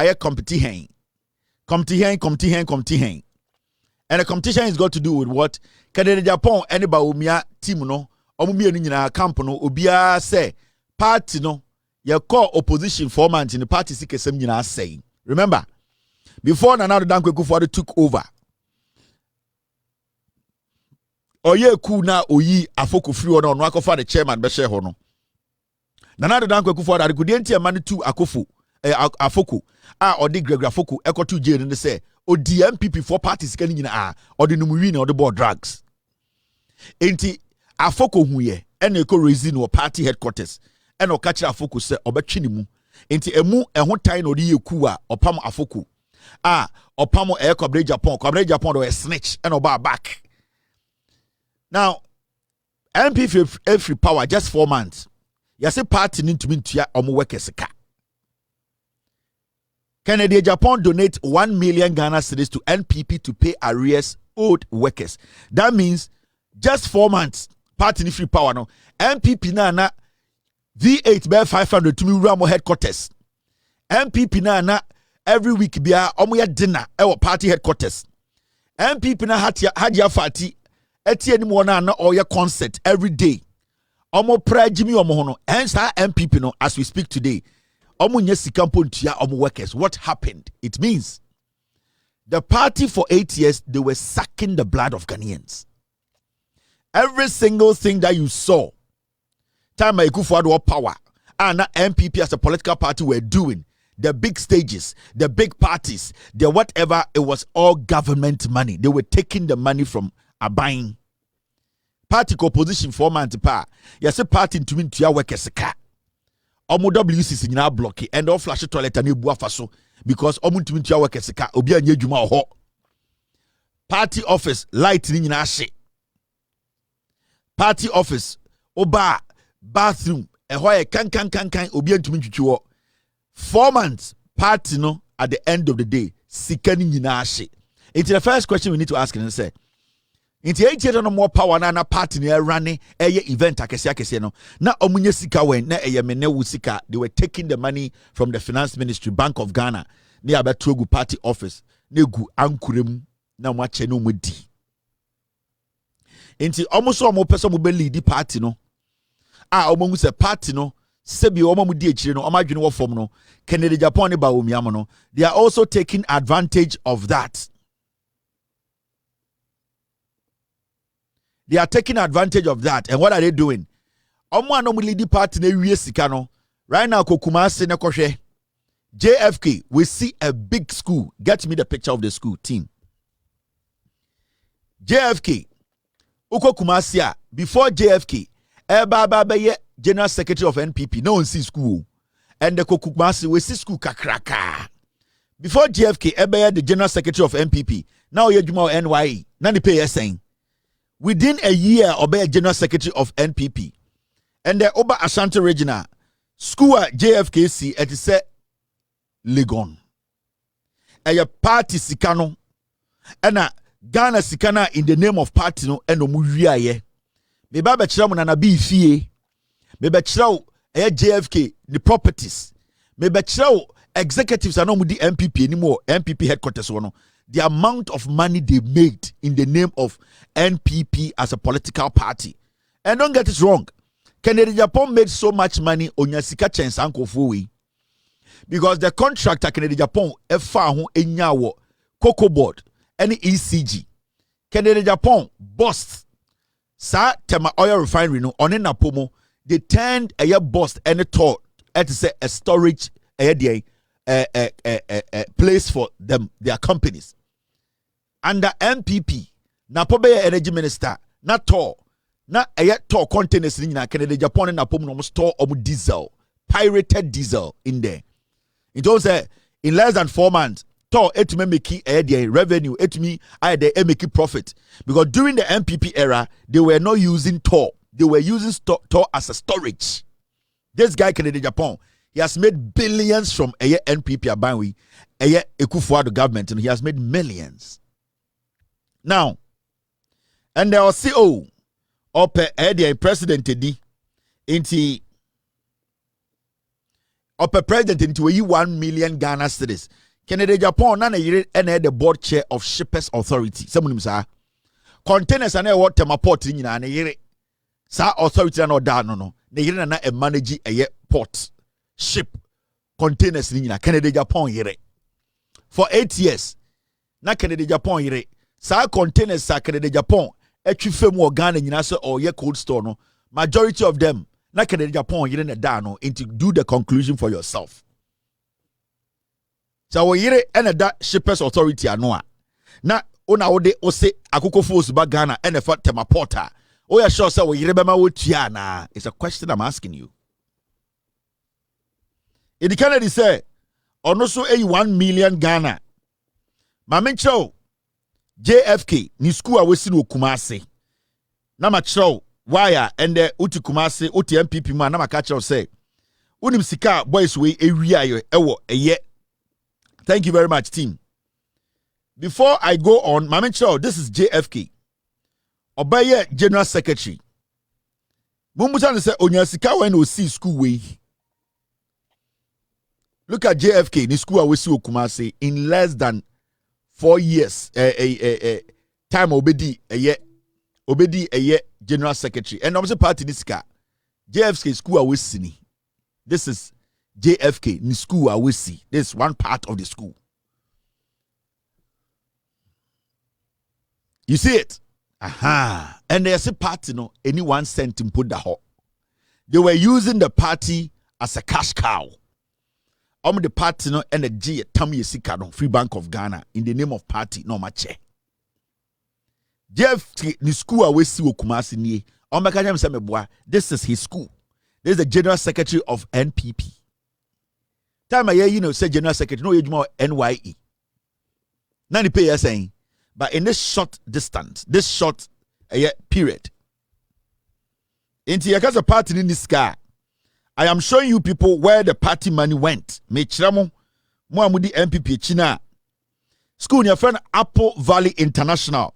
aye competition. Competition. And the competition is got to do with what? Canada Japan anybody umia team no omumie ni nyina camp no obia say party no your call opposition format in the party sikesem nyina saying. Remember, before Nana Dankwa Akufo-Addo took over, oye ku na oyi afoko free ono no akofa the chairman be share ho no. Nana Dankwa Akufo-Addo could enti amani tu akofo afoko a odi Gregory Afoko ekotu jail ne say odi MPP for parties kan nyina odi no muwi na odi board drugs. Enti Afoko huye ene eko Resigns no party headquarters ene okachira Afoko se obetwe ne mu. Enti emu ehon tai na odi yeku a opam Afoko opam Kwabre Japan do a snitch ene oba back. Now MPP every power just 4 months. Yase party need to be ntua omo workers ka. Canada Japan donate 1 million Ghana cedis to NPP to pay arrears owed workers. That means just 4 months party free power no MPP na V8 by 500 to me Ramo headquarters. MPP na every week bia omo ya dinner e party headquarters. MPP na hadia fati etie ni mo na oya concert every day. Omo pra Jimmy omo ho no. Hence MPP no as we speak today. What happened? It means the party for 8 years, they were sucking the blood of Ghanaians. Every single thing that you saw, time Akufo-Addo power, and MPP as a political party were doing, the big stages, the big parties, the whatever, it was all government money. They were taking the money from a buying. Party opposition format pa. Yes, a party to mean to your workers. Omo WCC nyina block and all flash toilet and ebu afaso because omo ntumi ntua workers ka obi anya adwuma ho. Party office light ni nyina hye. Party office oba bathroom eho kan obi ntumi ntwitwi ho. 4 months party no at the end of the day sika ni nyina hye. It's the first question we need to ask and say Inti 8 years no more power na party na running event akese no na omunye sika wen na mene wu sika. They were taking the money from the finance ministry, Bank of Ghana, na abatogu party office na gu ankurem na mo ache no modi. Inti omuso omo pese mo be lead party no omo se party no sebi omo mu di akire no omo adwene wo fom no Canada Japan ne ba omiam no. They are also taking advantage of that. They are taking advantage of that. And what are they doing? Omo anomu lead party na wie sika no. Right now Kumasi na kohwe JFK, we see a big school. Get me the picture of the school team. JFK uko Kumasi before JFK Baba General Secretary of NPP no one see school. And the Kumasi we see school kakraka. Before JFK the General Secretary of NPP. Now you NYE. Nani pay saying within a year, obey General Secretary of NPP. And the Oba Ashanti Regional School at JFKC at the Legon. And your party Sikano. And Ghana Sikana in the name of party no and no muria ye. Me baba chiramu na nabi fie. Me be chirawu JFK the properties. Me be chirawu executives are no mudi MPP anymore. MPP headquarters no. The amount of money they made in the name of NPP as a political party. And don't get it wrong. Canada Japan made so much money on Yasika Chensanko Fui. Because the contractor Canada Japan F4 Enyawo Cocoa Board any ECG. Canada Japan bust Sa Tema Oil Refinery no on in Napomo. They turned a bust and a tour at a storage place for them, their companies. Under MPP, na pobe energy minister, na to, na to containers in Canada, Japan, and Napom no store diesel, pirated diesel in there. It was in less than 4 months, to it me make revenue, it me I they make profit. Because during the MPP era, they were not using Tor, they were using Tor as a storage. This guy Canada Japan, he has made billions from NPP Abanwi, Akufo-Addo government, and he has made millions. Now, and there was CEO or president Teddy into Upper president into 1 million Ghana cedis. Canada Japan na yire na the board chair of Shippers Authority. Someone say containers na what tema port nyina na yire. Sa authority na oda no. Na yire na manage a port ship containers nyina Canada Japan yire. For 8 years na Canada Japan yire. Sa containers sa Canada Japan etwi fam wo Ghana nyina so or ye cold store no. Majority of them na Canada Japan yire na da no into do the conclusion for yourself. So we yire ene da Shippers Authority anoa. Na ona wode ose akoko force ba Ghana ene fa tema porter. Oya sure say we yire bema wotua na. It's a question I'm asking you. Edi Kennedy say ono so 1 million Ghana. Ma mencho JFK ni school a wesi no Kumasi. Na ma chow wire ende uti Kumasi uti MPP man na ma ka chow say unim sika boys we ewia ewo eye. Thank you very much, team. Before I go on, Mama Chow, this is JFK. Obaye General Secretary. Mumbusan say Onyasika when we see school way. Look at JFK, the school we see Kumasi in less than 4 years. Time obedi a year General Secretary. And I'm say party this car. JFK school we see. This is JFK in school I will see. This one part of the school. You see it? Aha. And there's a party, no, any 1 cent in put the hole. They were using the party as a cash cow. The party no and the G Tammy Sikano, Free Bank of Ghana, in the name of party, no mache. JFK in school I will see Kumasi ni. This is his school. This is the General Secretary of NPP. Time I hear say General Secretary, no age more NYE. Nani pay you saying, but in this short distance, this short period, into your party in this car, I am showing you people where the party money went. Me chiramo, mo amudi MPP China. School your friend Apple Valley International,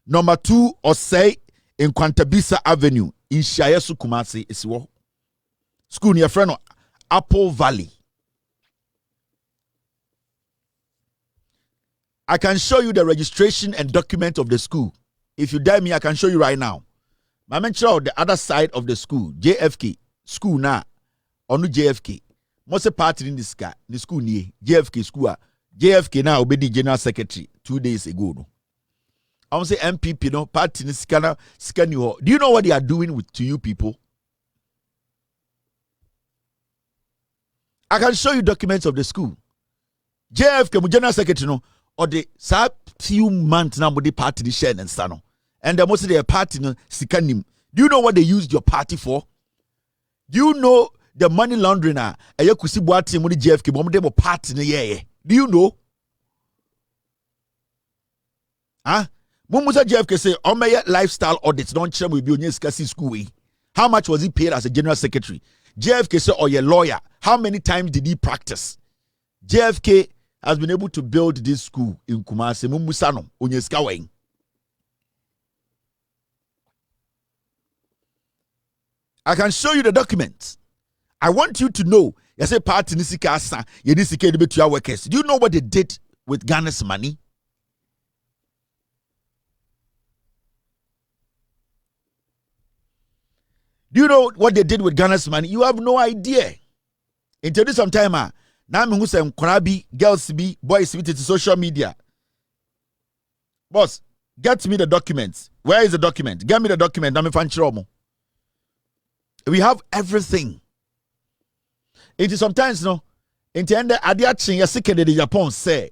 number 2 or say in Kwantabisa Avenue in Shayesu Kumasi isiwo. School your friend Apple Valley. I can show you the registration and document of the school. If you dare me, I can show you right now. I mentioned the other side of the school, JFK school now. Onu JFK. Most party in this guy, the school near JFK school. JFK now obedi General Secretary 2 days ago. No. I want to say MPP no party in scanner scan you. Do you know what they are doing to you people? I can show you documents of the school. JFK General Secretary no. Or the few months now with the party share and sano. And the most of their party no sikanim. Do you know what they used your party for? Do you know the money laundering na you kusi boati mo JFK mo dem party no yeah. Do you know? Huh? Mumusa JFK say on my lifestyle audits don't share with you skasi school way. How much was he paid as a general secretary? JFK say or your lawyer. How many times did he practice? JFK has been able to build this school in Kumasi. Mumusano, Onyeskawain. I can show you the documents. I want you to know. You say party nisika asa, you nisika debate your workers. Do you know what they did with Ghana's money? Do you know what they did with Ghana's money? You have no idea. Until this some time, now me who say Korabi, girls be, boys be to social media. Boss, get me the documents. Where is the document? Get me the document. I'm a we have everything. It is sometimes no. Until the adiachin yasikede de Japan say.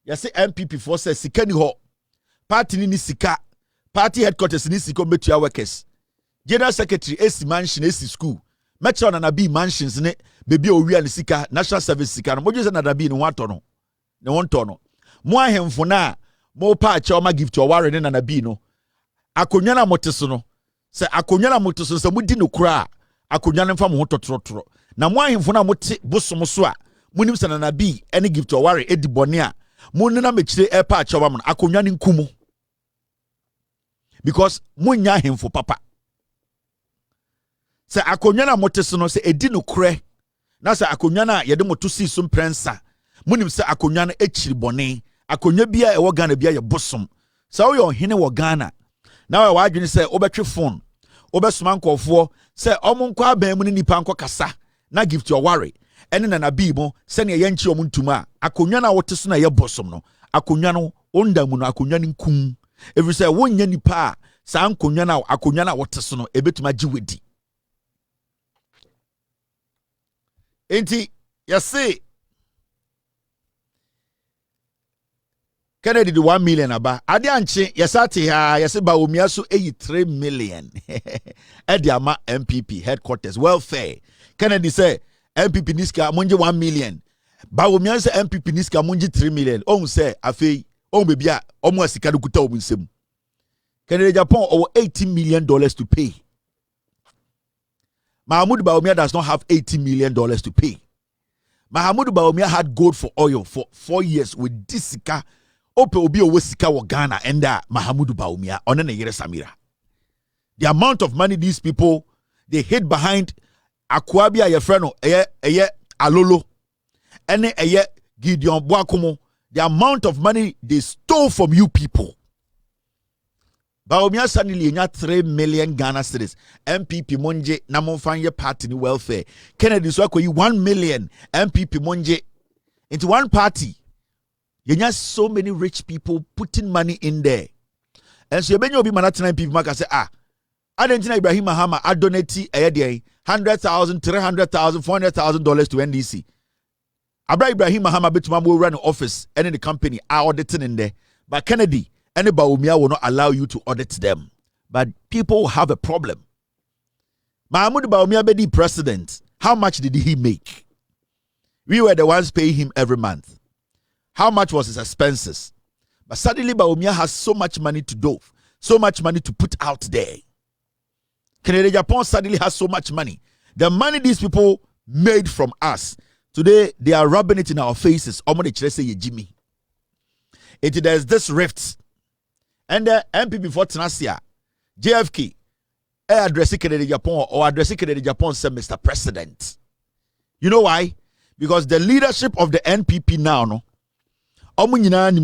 Yasi MPP for say sikani ho. Party ni sika. Party headquarters ni siko metu workers. General Secretary AC mansion AC school. Metro na nabi mansions ne baby owia ne sika national service sika no mojo se na nabi ne wanto no ne wonto no mo ahemfo na mo pa cha o ma gift o ware ne na nabi no akonwa na moteso no se akonwa na moteso se mudi no kura akonwa ne mfa mo hototrotro na mo ahemfo na mote bosom so a monim se na nabi ene gift o ware edi bone a mo ne na mechire e pa cha o ma akonwa ne nkumu because mo nya ahemfo papa. Se akonwa na moteso no se edi no kure na sa akonwa na yede moto si so prensa munim se akonwa na echiri bone akonwa bia e wo Ghana bia ye bosom sa wo yo hene wo Ghana na wa adwene se obetwe phone obesoma nkofo se omonko aban mu ni nipa nko kasa na gift your worry ene na bi mo se ne ye nchi omuntuma akonwa na wote so na ye bosom no akonwa no onda mu no akonwa ni nkum every say wonya nipa sa akonwa na wote so no ebetuma giwedi enti yase Kennedy the 1 million aba ade anche yesate ha yese ba omia so 83 million Ediama MPP headquarters welfare Kennedy say MPP niska monje 1 million ba omia say MPP niska monje 3 million on say afei on be bia omo asika do kuta omunsem Kennedy Japan over $80 million to pay Mahmoud Bawumia does not have $80 million to pay Mahmoud Bawumia had gold for oil for 4 years with this sika Ope obi owo sika wo Ghana and Mahamudu Bawumia one na yere Samira. The amount of money these people they hid behind Akwabia ye friend no eye Alolo ene eye Gideon Boakomo, the amount of money they stole from you people. Bawumia suddenly nya 3 million Ghana cedis. MPP monje na monfanye party ni welfare. Kennedy so akoyi 1 million MPP monje into one party. You have so many rich people putting money in there. And so you be manatena people maka say Adentina Ibrahim Mahama I donate $100,000, $300,000, $400,000 to NDC. Ibrahim Mahama betuma will run an office and in the company are auditing in there. But Kennedy and Bawumia will not allow you to audit them. But people have a problem. Mahmoud Bawumia be the president. How much did he make? We were the ones paying him every month. How much was his expenses? But suddenly Bawumia has so much money to do, so much money to put out there. Kennedy Japan suddenly has so much money. The money these people made from us, today they are rubbing it in our faces. Jimmy. There's this rift. And the MP before Tanasia, JFK, addressing Kennedy Japan or addressing Kennedy Japan said, Mr. President. You know why? Because the leadership of the NPP now, no,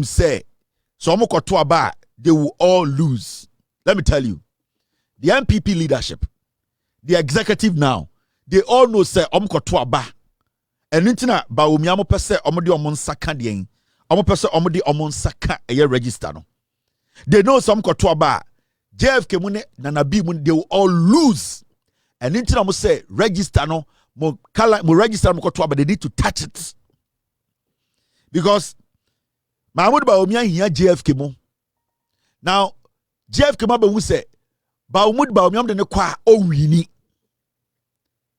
say, so they will all lose. Let me tell you, the NPP leadership, the executive now, they all know say ba. And intina Bawumia mo pese omodi omon saka den. Omo pese omodi omon saka eye register no. They know some ba. JFK mune nanabi mun they will all lose. And intina mo say register no mo register mo ba they need to touch it. Because Mahmoud Bawumia here JFK mo. Now JFK mo be say Mahmoud Bawumia de ne kwa o wini.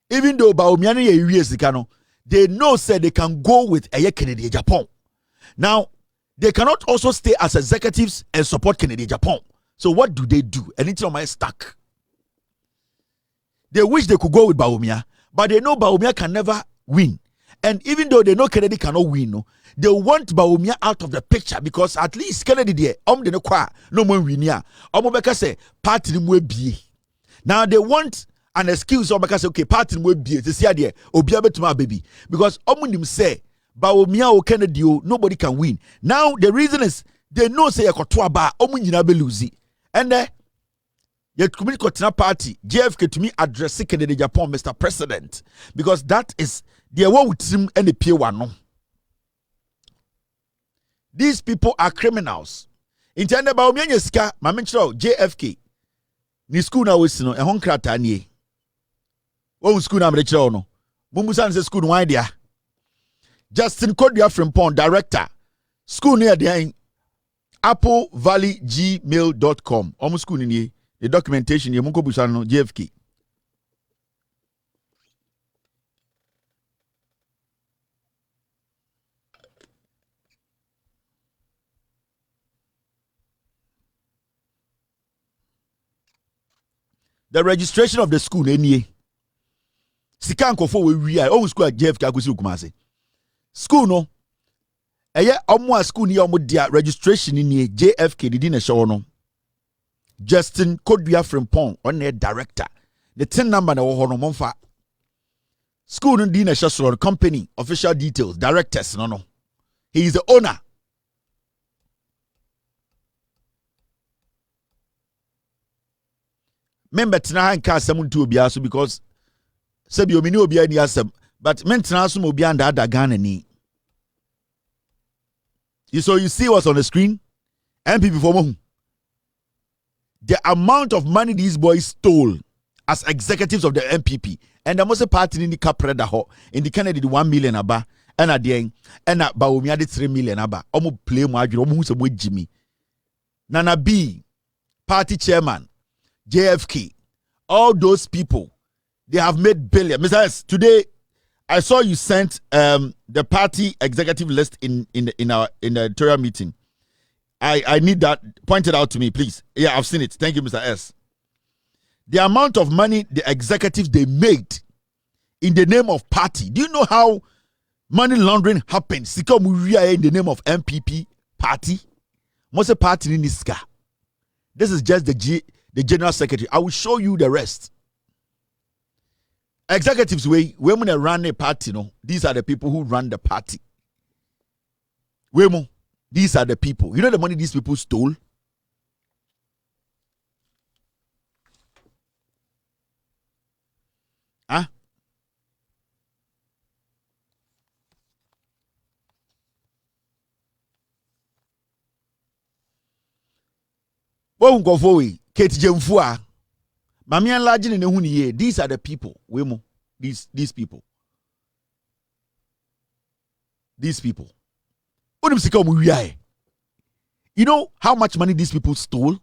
Even though Bawumia ne ye sika no, they know say they can go with a Kennedy Japan. Now they cannot also stay as executives and support Kennedy Japan. So what do? Anything on my stack. They wish they could go with Bawumia, but they know Bawumia can never win. And even though they know Kennedy cannot win, no, they want Bawumia out of the picture because at least Kennedy there, de no kwa no more winia. Beka say party ni mwe biye. Now they want an excuse beka say okay party ni mwe biye. They say there obiya betuma baby because nim say Bawumia or Kennedy nobody can win. Now the reason is they know say yakotoa ba nyina be lose. And yet community kotina party JFK to me address Kennedy Japan Mr. President because that is the one with him and the P1 no. These people are criminals. In China, Bawumia Yeska, Mamencho, JFK. Ni school na wesino, e hon krata nie. Wo school na mrecho no. Mumusan se school why dia. Justin Kodia Frimpon, director. School near the applevalley.gmail.com. Omo school ni the documentation ye munko busan no JFK. The registration of the school any sika nkofo we own school at JFK akosi Kumasi school no eye omo school ni omo dia registration ni JFK didi na show no Justin Kodua Frimpong on the director the tin number na wo ho no momfa School no din a company, official details, directors, no. He is the owner. Member tena and cast someone to obiaso because Sabio mini obia ni asem, but mentena so obia and that Ghana ni. So you see what's on the screen? MPP for mo. The amount of money these boys stole as executives of the MPP, and the most party in the capreda ho in the Kennedy 1 million aba, and at the end, and at Baumia 3 million aba. Omo play mo aju, omo who Jimmy. Nana B, party chairman, JFK, all those people, they have made billions. Mr. S, today I saw you sent the party executive list in the editorial meeting. I need that pointed out to me, please. Yeah, I've seen it. Thank you, Mr. S. The amount of money the executives they made in the name of party. Do you know how money laundering happens? In the name of MPP party. Most party in this guy. This is just the general secretary. I will show you the rest. Executives when they run a party, no, these are the people who run the party. Wemo, these are the people. You know the money these people stole? Huh? Won't go forward. Kate Jemfua. Mamian Lajin in the Huni, these are the people. Wemo, these people. These people. You know how much money these people stole?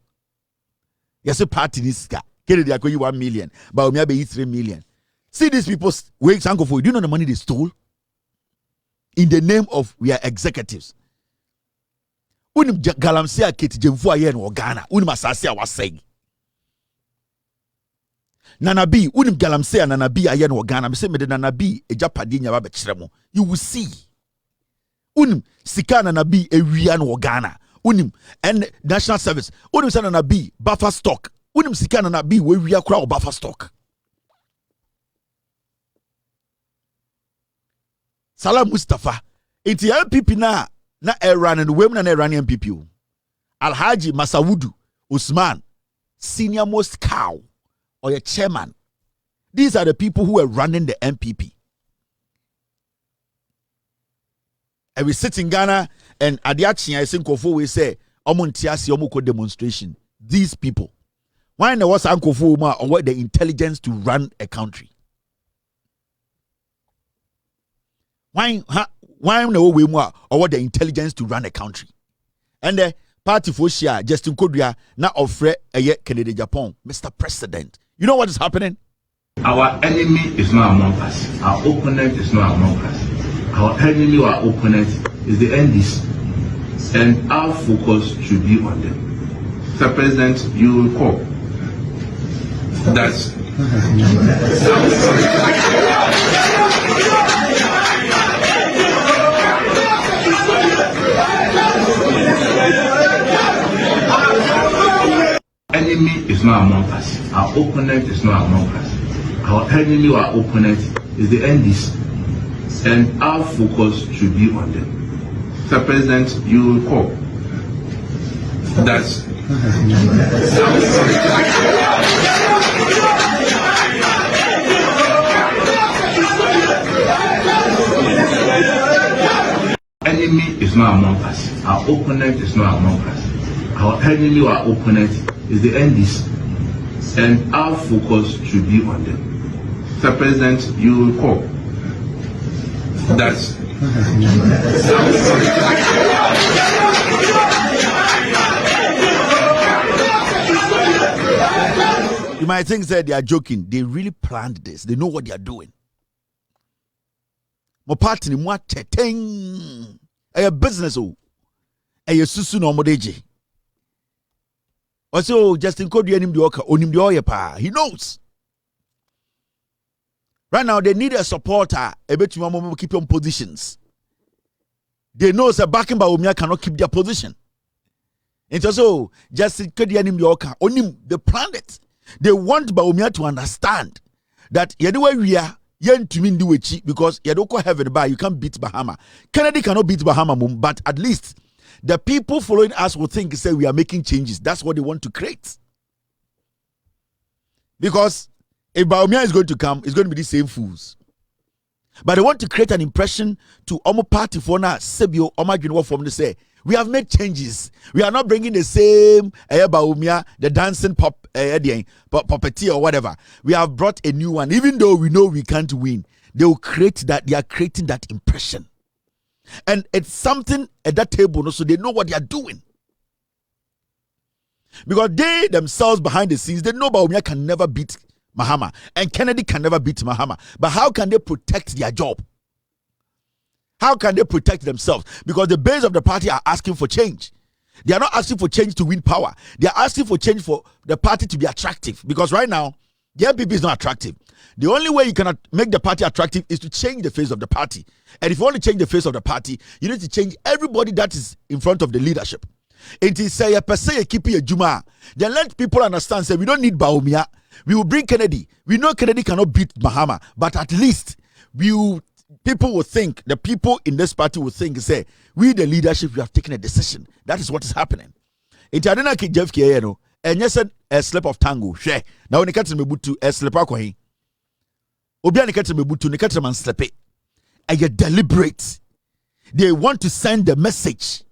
Yes, a party this guy. Kennedy are going 1 million, but we be 3 million. See these people wait uncle for you. Do you know the money they stole? In the name of we are executives. Unim galamsia Kate Jemfua yen or Ghana. Unim asasia was saying. Nana B, unim galamsea Nana B ayen or Ghana. Me say me de Nana B e japadinya ba bechiremo. You will see. Unim sika Nana B e wian or Ghana. Unim and national service. Unim sa Nana B buffer stock. Unim sika Nana B we wia kura or buffer stock. Salam Mustafa. Iti MPP na Iran and women and Iranian MPP. Alhaji Masawudu Usman, senior most cow. Or your chairman. These are the people who are running the MPP. And we sit in Ghana and Adiachi, I think Kofu we say, Omontiasi Omoko demonstration. These people. Why there was Uncle Fuma or what the intelligence to run a country? Why no way more or what the intelligence to run a country? And the party for share Justin Kodria na offer a yet Canada Japan, Mr. President. You know what is happening? Our enemy is not among us. Our opponent is not among us. Our enemy or our opponent is the NDC. And our focus should be on them. Mr. President, you will call. That's enemy is not among us. Our opponent is not among us. Our enemy or our opponent is the NDC. And our focus should be on them. Mr. President, you will call. That's enemy is not among us. Our opponent is not among us. Our enemy or our opponent is the NDC. And our focus should be on them. Mr. President, you will call. That's You might think that they are joking. They really planned this. They know what they are doing. Mo party ni mo teteng. A business o. A susu no modeji. Also, Justin Kodri him the oka, onim the oye pa. He knows. Right now, they need a supporter. A bit to keep on positions. They know that backing by Omia cannot keep their position. And also, Justin Kodri him the oka, onim. They planned it. They want Baumia to understand that anyway we are, yen to mean do wechi because you don't call heaven by you can't beat Bahama. Kennedy cannot beat Bahama, but at least the people following us will think say we are making changes. That's what they want to create. Because if Bawumia is going to come, it's going to be the same fools. But they want to create an impression to Omo party for now. Sebio Omo Junwa from the say we have made changes. We are not bringing the same Bawumia, the dancing puppeteer or whatever. We have brought a new one. Even though we know we can't win, they will create that. They are creating that impression, and it's something at that table, so they know what they are doing. Because they themselves behind the scenes, they know Bawumia can never beat Mahama and Kennedy can never beat Mahama. But how can they protect their job? How can they protect themselves? Because the base of the party are asking for change. They are not asking for change to win power. They are asking for change for the party to be attractive. Because right now, the MPP is not attractive. The only way you cannot make the party attractive is to change the face of the party. And if you want to change the face of the party, you need to change everybody that is in front of the leadership. It is say a per se keep a juma. Then let people understand say we don't need Bawumia. We will bring Kennedy. We know Kennedy cannot beat Mahama, but at least people will think, the people in this party will think, say, we the leadership, we have taken a decision. That is what is happening. It I didn't keep Jeff K, and yes, a slip of tango. Share. Now when you catch me butu, a slip of coin. Obiani catch me butu, catch man slip it. And you deliberate. They want to send the message.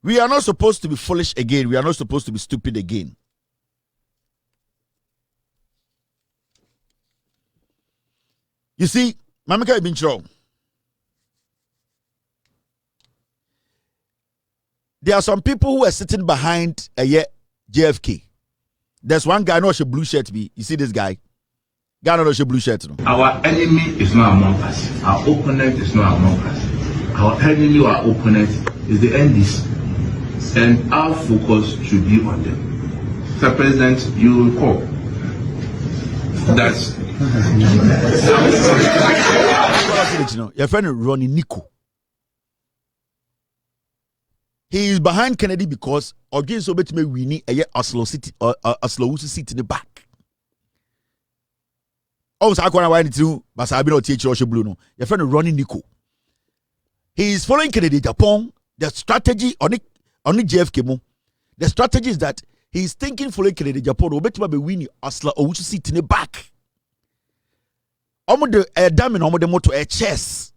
We are not supposed to be foolish again. We are not supposed to be stupid again. You see, Mamika been wrong. There are some people who are sitting behind JFK. There's one guy, not a blue shirt. You see this guy? Guy not a blue shirt. No? Our enemy is not among us. Our opponent is not among us. Our enemy or our opponent is the NDC. And our focus should be on them. Mr. President, you recall that your friend Ronnie Nico. He is behind Kennedy because Ogin Sobet me winning a Oslo City or Oslo seat in the back. Oh, so I can't wait to but I not teach Russia Blue. No, your friend Ronnie Nico. He is following Kennedy Japan. The strategy on the JFK. The strategy is that he is thinking following Kennedy Japan. Obet be winning Oslo or seat in the back. Omo de dam omo de moto chess.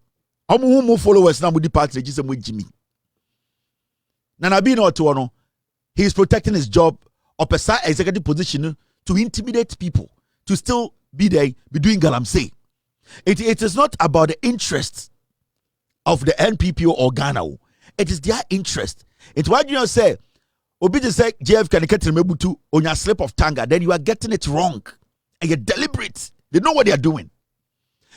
Omo who followers na mudi party register mo Jimmy. Nana be no to no. He is protecting his job or pesa executive position to intimidate people, to still be there, be doing galamsey. It is not about the interests of the NPP or Ghana. It is their interest. It's why you say, Obi just say JF can get mebutu on your slip of tongue, then you are getting it wrong. And you're deliberate. They know what they are doing.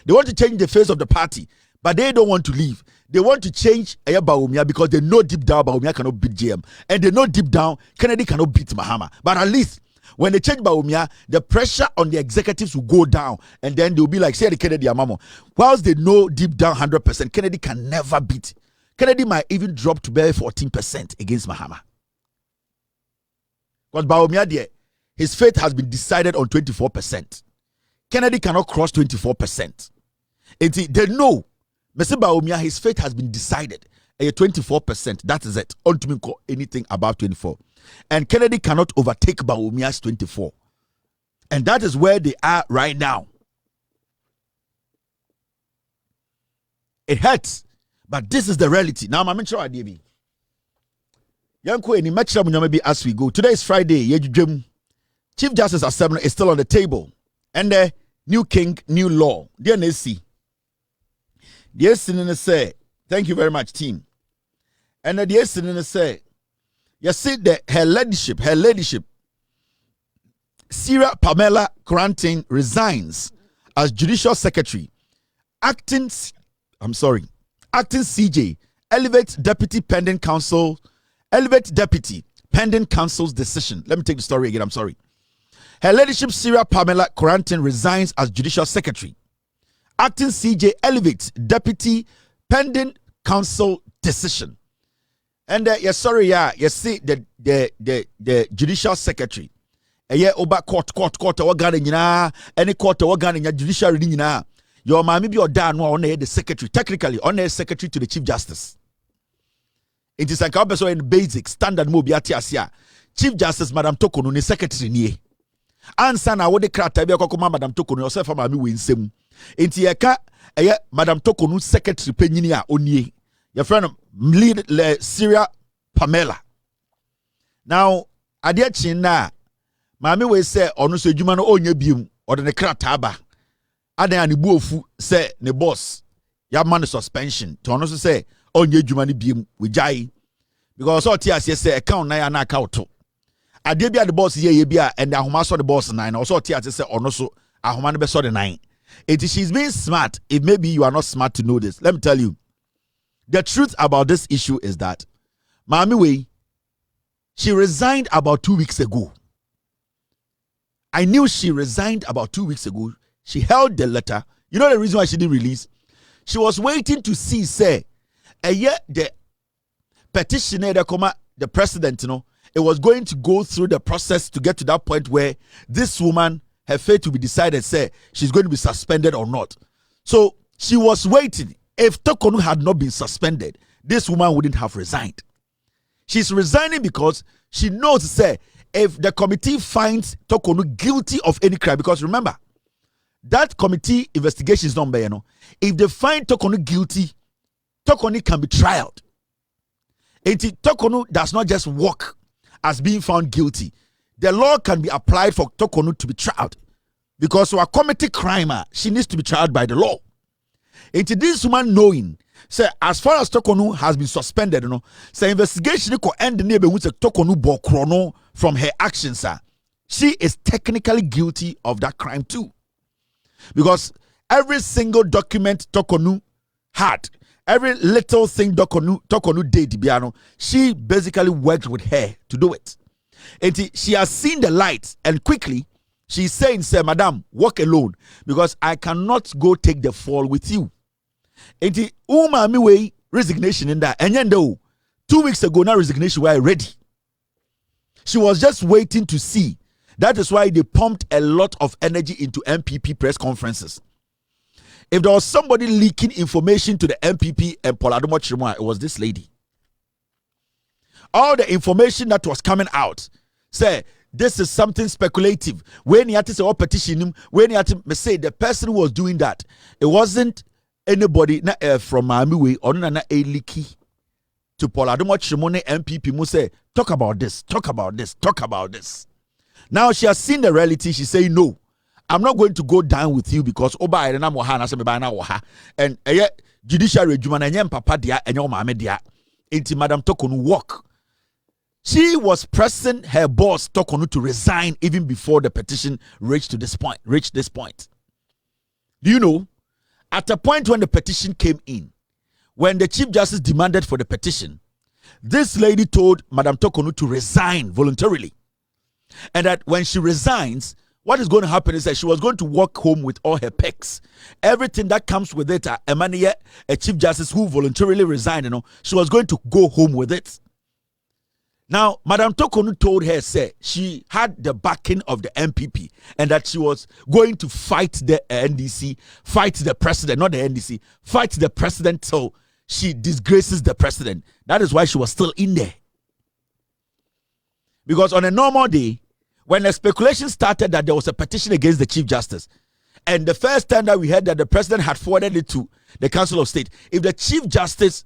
They want to change the face of the party, but they don't want to leave. They want to change Bawumia because they know deep down Bawumia cannot beat JM. And they know deep down Kennedy cannot beat Mahama. But at least when they change Bawumia, the pressure on the executives will go down. And then they'll be like, say the Kennedy Amamo. Whilst they know deep down 100%, Kennedy can never beat. Kennedy might even drop to barely 14% against Mahama. Because Bawumia there, his fate has been decided on 24%. Kennedy cannot cross 24%. They know, Mr. Bawumia, his fate has been decided. 24%, that is it. On to me call anything above 24. And Kennedy cannot overtake Bawumia's 24. And that is where they are right now. It hurts, but this is the reality. Now, I'm sure I did. Yanko, any match maybe as we go. Today is Friday. Chief Justice Assembly is still on the table. And the new king, new law. Dear Nessie. Dear Sinina say, thank you very much, team. And the dear Sinina say, you see that her leadership, Sarah Pamela Granting resigns as Judicial Secretary. Acting CJ, elevate deputy pending counsel's decision. Let me take the story again, I'm sorry. Her Ladyship Sarah Pamela Granting resigns as Judicial Secretary. Acting CJ elevates deputy pending counsel decision. And you see the Judicial Secretary eye oba court organ nyina any court organ nya judiciary nyina your mami bi oda no on the secretary, technically on the secretary to the chief justice. It is like a person in basic standard mo bi atiasia chief justice Madam Tokonu ne secretary nie ansa na wo de krata bi akokoma Madam Tokonu yourself mami we nsem enti yeka eye Madam Tokonu secretary panyini a onie your friend lead Syria Pamela. Now ade chin na mami we say onu so adwuma no onya biem ode ne krata ba adan ne buofu say ne boss ya man suspension to onu so say onya adwuma ne biem we jai because all tia say account na ya na account ade bia the boss ye bia and ahoma so the boss nine also tia say onu so ahoma no be so the nine. It is she's being smart. If maybe you are not smart to know this, let me tell you the truth about this issue is that Mami Way, she resigned about 2 weeks ago. I knew she resigned about 2 weeks ago. She held the letter. You know the reason why she didn't release? She was waiting to see, say, yet the petitioner, the president, it was going to go through the process to get to that point where this woman, her fate to be decided, say, she's going to be suspended or not. So she was waiting. If Tokonu had not been suspended, this woman wouldn't have resigned. She's resigning because she knows, say, if the committee finds Tokonu guilty of any crime, because remember, that committee investigation is not there, if they find Tokonu guilty, Tokonu can be trialed. Tokonu does not just walk as being found guilty. The law can be applied for Tokonu to be trialed. Because for a committee crime, she needs to be trialed by the law. This woman knowing, say, as far as Tokonu has been suspended, say investigation could end the neighbor with Tokonu Bokrono from her actions, she is technically guilty of that crime too. Because every single document Tokonu had, every little thing Tokonu did, she basically worked with her to do it. And she has seen the light, and quickly she's saying, say, Madam, walk alone, because I cannot go take the fall with you. And Mami Way resignation in that. And then 2 weeks ago, now resignation were ready. She was just waiting to see. That is why they pumped a lot of energy into MPP press conferences. If there was somebody leaking information to the MPP and Poladomo Chirimoa, it was this lady. All the information that was coming out, say, this is something speculative. When you had to say, petition him, when you had to say the person who was doing that, it wasn't anybody from Mami Way or na leaky to Poladomo Chirimoa MPP mu say, talk about this. Now she has seen the reality. She say, no, I'm not going to go down with you because Oba Irena Mohana se me ba na woha and judiciary juma na papa dia enyo maame dia. Inti Madam Tokonu walk. She was pressing her boss Tokonu to resign even before the petition reached this point. Do you know? At a point when the petition came in, when the Chief Justice demanded for the petition, this lady told Madam Tokonu to resign voluntarily. And that when she resigns, what is going to happen is that she was going to walk home with all her pecs. Everything that comes with it, a Chief Justice who voluntarily resigned, she was going to go home with it. Now, Madam Tokonu told her, say, she had the backing of the MPP and that she was going to fight the NDC, fight the president, not the NDC, fight the president so she disgraces the president. That is why she was still in there. Because on a normal day, when the speculation started that there was a petition against the Chief Justice, and the first time that we heard that the president had forwarded it to the Council of State, if the Chief Justice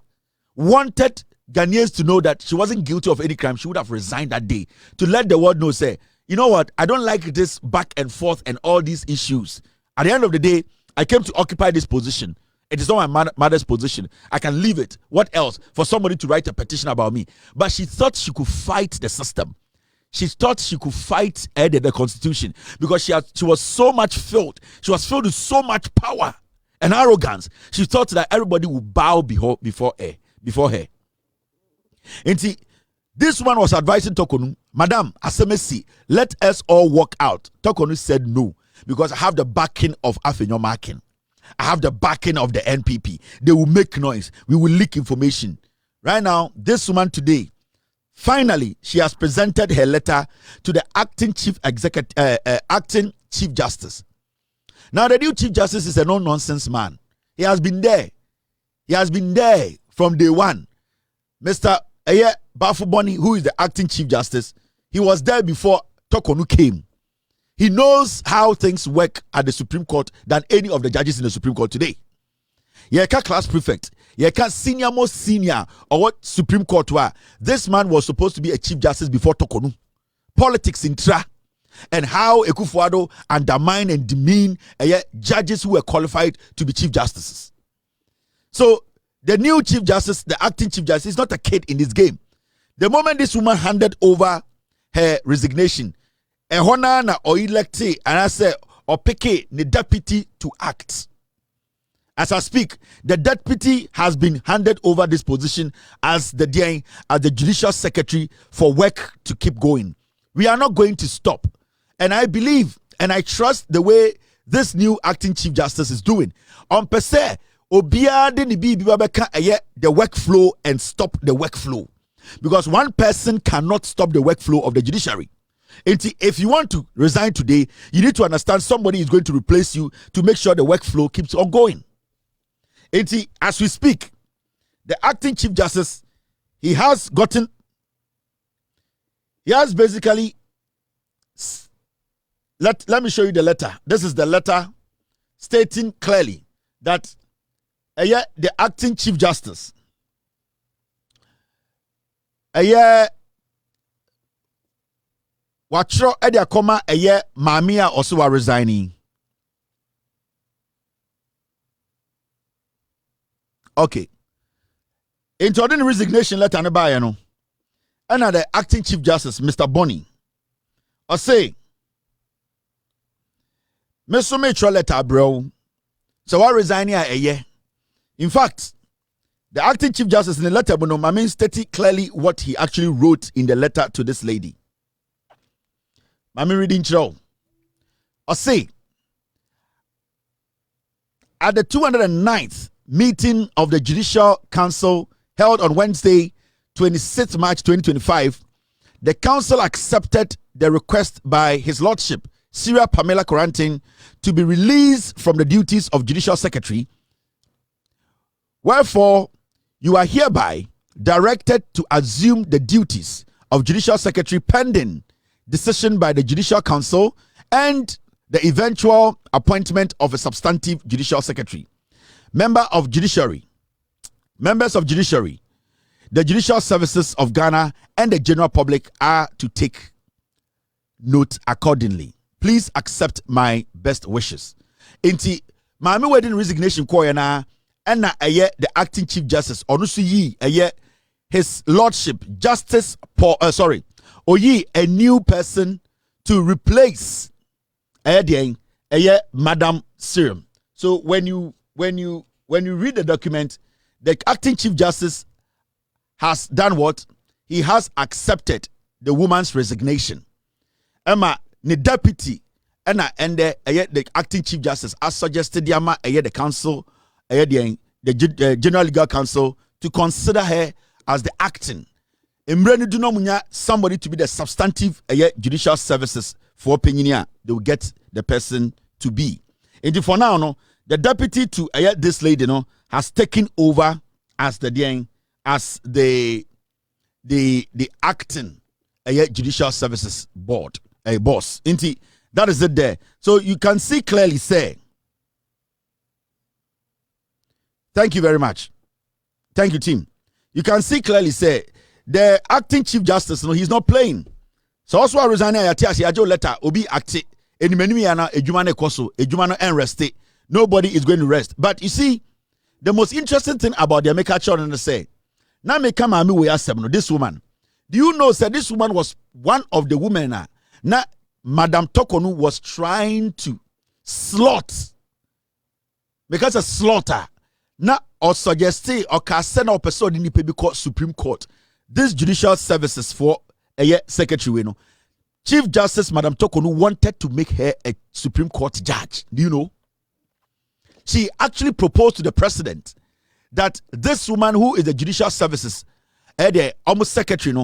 wanted Ghanaians to know that she wasn't guilty of any crime, she would have resigned that day to let the world know, say, you know what, I don't like this back and forth and all these issues. At the end of the day, I came to occupy this position. It is not my mother's position. I can leave it. What else? For somebody to write a petition about me. But she thought she could fight the system. She thought she could fight the Constitution because she was so much filled. She was filled with so much power and arrogance. She thought that everybody would bow before her. And see, this one was advising Tokonu, Madam, Asemesi, let us all walk out. Tokonu said no, because I have the backing of Afenyo Makin. I have the backing of the NPP. They will make noise. We will leak information. Right now, this woman today finally, she has presented her letter to the acting chief justice. Now, the new chief justice is a no-nonsense man. He has been there. He has been there from day one. Mr. Bafuboni, who is the acting chief justice, he was there before Tokonu came. He knows how things work at the Supreme Court than any of the judges in the Supreme Court today. Yeka class prefect, yeka senior most senior, or what Supreme Court were. This man was supposed to be a chief justice before Tokonu. Politics intra, and how Ekufuado undermine and demean judges who were qualified to be chief justices. So the new chief justice, the acting chief justice, is not a kid in this game. The moment this woman handed over her resignation, na or elected, and I say, or pick the deputy to act. As I speak, the deputy has been handed over this position as the judicial secretary for work to keep going. We are not going to stop. And I believe and I trust the way this new acting chief justice is doing. On per se, the workflow and stop the workflow. Because one person cannot stop the workflow of the judiciary. If you want to resign today, you need to understand somebody is going to replace you to make sure the workflow keeps on going. As we speak, the acting chief justice, he has basically, let me show you the letter. This is the letter stating clearly that the acting chief justice, watchro edia koma mamia also wa resigning. Okay. Into the resignation letter and the acting chief justice, Mr. Bonnie, I say, Mr. Metro letter, bro. So I resign here. In fact, the acting chief justice in the letter, but no, I mean, stated clearly what he actually wrote in the letter to this lady. I mean, reading through. I say, at the 209th meeting of the Judicial Council held on Wednesday, 26th March 2025, the council accepted the request by His Lordship, Syria Pamela Corantin, to be released from the duties of Judicial Secretary. Wherefore, you are hereby directed to assume the duties of Judicial Secretary pending decision by the Judicial Council and the eventual appointment of a substantive Judicial Secretary. Members of Judiciary, the Judicial Services of Ghana and the general public are to take note accordingly. Please accept my best wishes. Inti, Mami wedding resignation koyana and the acting chief justice onusu yi His Lordship Justice Paul Oyi, a new person to replace Madam Serum. So when you read the document, the acting chief justice has done what? He has accepted the woman's resignation. Emma, the deputy, and the acting chief justice has suggested the council, the general legal council, to consider her as the acting. Somebody to be the substantive judicial services for opinion. They will get the person to be. And for now, the deputy to this lady has taken over as the acting judicial services board boss. That is it there. So you can see clearly say. Thank you very much. Thank you, team. You can see clearly say the acting chief justice, he's not playing. So also I resign ajo letter obi acti enimenu ejuma ne koso ejuma no rest. Nobody is going to rest. But you see, the most interesting thing about the American children say, now me come and me we ask this woman. Do you know that this woman was one of the women now Madam Tokonu was trying to slaughter because a slaughter now or suggest or send or person in the Supreme Court. This judicial services for a secretary, Chief Justice Madam Tokonu wanted to make her a Supreme Court judge. Do you know? She actually proposed to the president that this woman who is the judicial services, the almost secretary,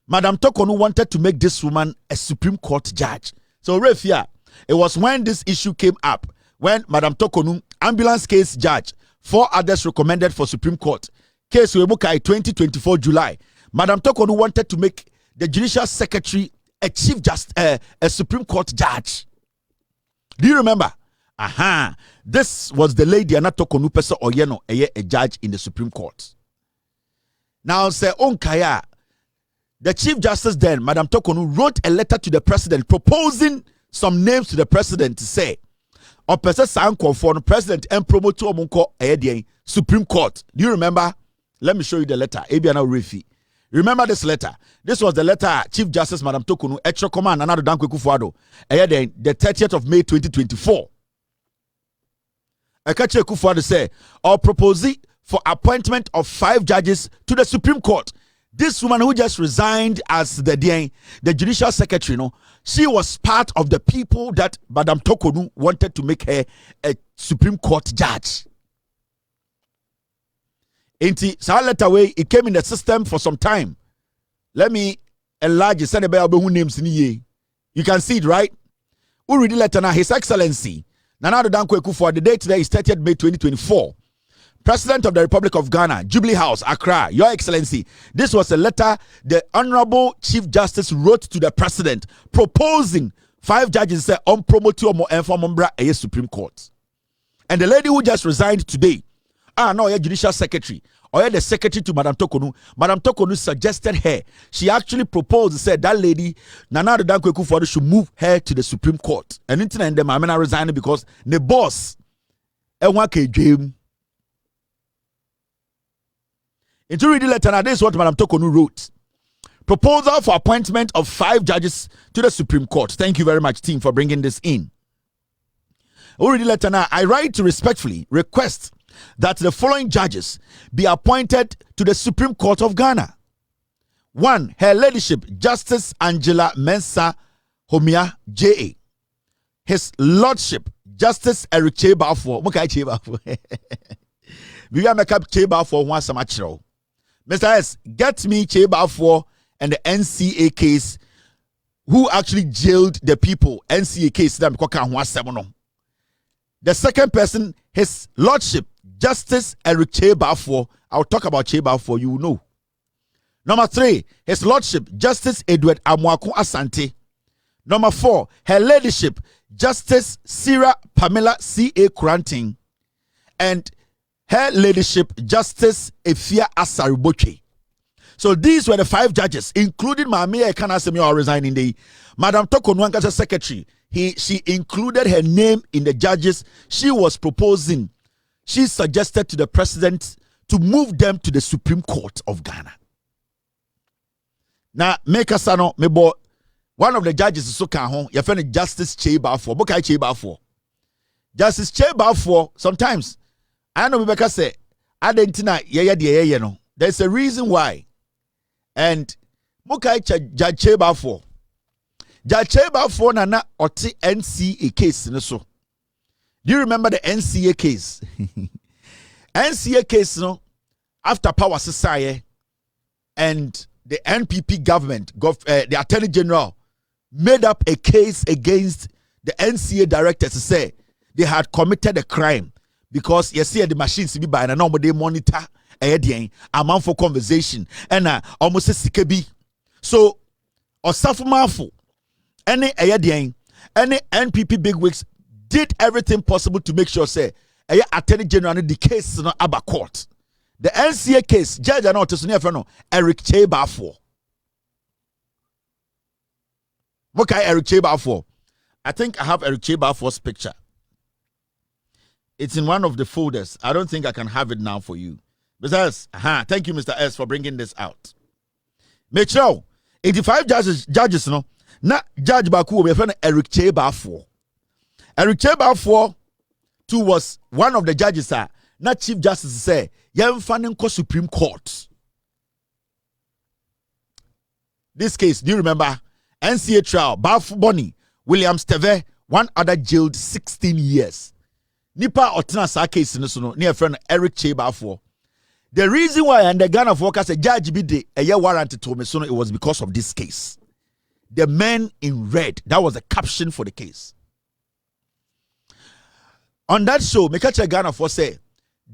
Madam Tokonu wanted to make this woman a Supreme Court judge. So, Refia, it was when this issue came up, when Madam Tokonu, ambulance case judge, 4 others recommended for Supreme Court. Case Webukai 2024 July. Madam Tokonu wanted to make the Judicial Secretary a Chief Justice, a Supreme Court judge. Do you remember? Aha. This was the lady Anna Tokonu Pesa Oyeno, a judge in the Supreme Court. Now, say Onkaya, the Chief Justice then, Madam Tokonu, wrote a letter to the President proposing some names to the President to say, Opesa Sanko for the President and promote to Omunko Supreme Court. Do you remember? Let me show you the letter. Abiana Refi. Remember this letter? This was the letter Chief Justice Madam Tokonu, Extra Command, another Danko Kufuado, the 30th of May 2024. Ekache Kufuado say, or proposing for appointment of 5 judges to the Supreme Court. This woman who just resigned as the Judicial Secretary, she was part of the people that Madam Tokonu wanted to make her a Supreme Court judge. It came in the system for some time. Let me enlarge it. Names. You can see it, right? We read the letter now. His Excellency Nana Addo Dankwa Akufo-Addo, the date today is 30th May 2024. President of the Republic of Ghana, Jubilee House, Accra, Your Excellency. This was a letter the Honorable Chief Justice wrote to the President proposing 5 judges say on promote more informal a Supreme Court. And the lady who just resigned today, a Judicial Secretary, or the Secretary to Madam Tokonu. Madam Tokonu suggested her. She actually proposed, said that lady, Nana Addo Dankwa Akufo-Addo, should move her to the Supreme Court. And into the them, I'm resigning because the boss, Into read the letter, now this is what Madam Tokonu wrote. Proposal for appointment of 5 judges to the Supreme Court. Thank you very much, team, for bringing this in. Read the letter now. I write to respectfully request that the following judges be appointed to the Supreme Court of Ghana. 1. Her Ladyship, Justice Angela Mensah Homia, J.A. His Lordship, Justice Eric Chebafo. We are make up Chebafo one samachro. Mr. S, get me Chebafo and the NCA case who actually jailed the people. NCA case. The second person, His Lordship, Justice Eric Chebafo. I'll talk about Chebafo, you know. Number 3, His Lordship, Justice Edward Amwaku Asante. Number 4, Her Ladyship, Justice Sarah Pamela C.A. Kranting. And Her Ladyship, Justice Efia Asariboche. So these were the 5 judges, including Mamia Ekanasemi resigning day. Madam Tokonu Ankasa Secretary. She included her name in the judges she was proposing. She suggested to the President to move them to the Supreme Court of Ghana. Now, make us know, one of the judges is so home. Your friend Justice Chebafo. Bokai Chebafo. Justice Chebafo. Sometimes I know Rebecca say, "I there's a reason why." And Bokai Judge Chebafo. Judge Chebafo nana oti NCA case so. Do you remember the NCA case? NCA case, after Power Society and the NPP government, the Attorney General, made up a case against the NCA directors to say they had committed a crime because you see the machines be by and they monitor a amount for conversation and almost a sikebi. So, or Safumafu, any NPP bigwigs did everything possible to make sure say Attorney General the case no aba court. The NCA case judge and not to Eric Chebafo. Okay, Eric Chebafo. I think I have Eric Chebafo's picture. It's in one of the folders. I don't think I can have it now for you. Because thank you, Mr. S, for bringing this out. Make sure 85 judges not Judge Baku be friend Eric Chebafo. Eric Chebafo too was one of the judges not Chief Justice say Yemfanen Supreme Court. This case, do you remember? NCA trial, Bafu Bonnie, William Steve, one other jailed 16 years. Nipa Otena sa case in the near friend Eric Chebafo. The reason why and the Ghana forecast a judge be a year warrant to me, so it was because of this case. The men in red, that was the caption for the case. On that show, Mekache Ghana for say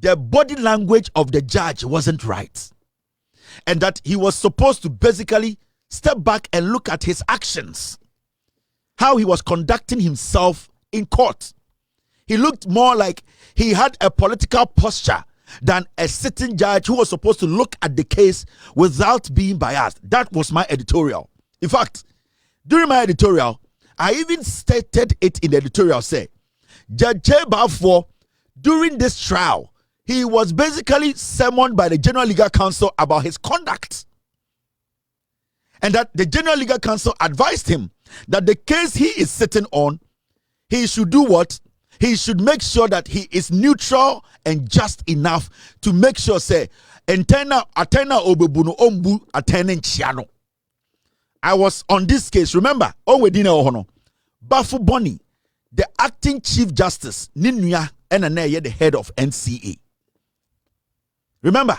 the body language of the judge wasn't right, and that he was supposed to basically step back and look at his actions, how he was conducting himself in court. He looked more like he had a political posture than a sitting judge who was supposed to look at the case without being biased. That was my editorial. In fact, during my editorial, I even stated it in the editorial, say, Judge Chebafo, during this trial, he was basically summoned by the General Legal Counsel about his conduct. And that the General Legal Counsel advised him that the case he is sitting on, he should do what? He should make sure that he is neutral and just enough to make sure, say, atena obebuno ombu atenen chiano. I was on this case. Remember, Bafu Boni, the acting Chief Justice, Ninuya Enaneye, the head of NCA. Remember,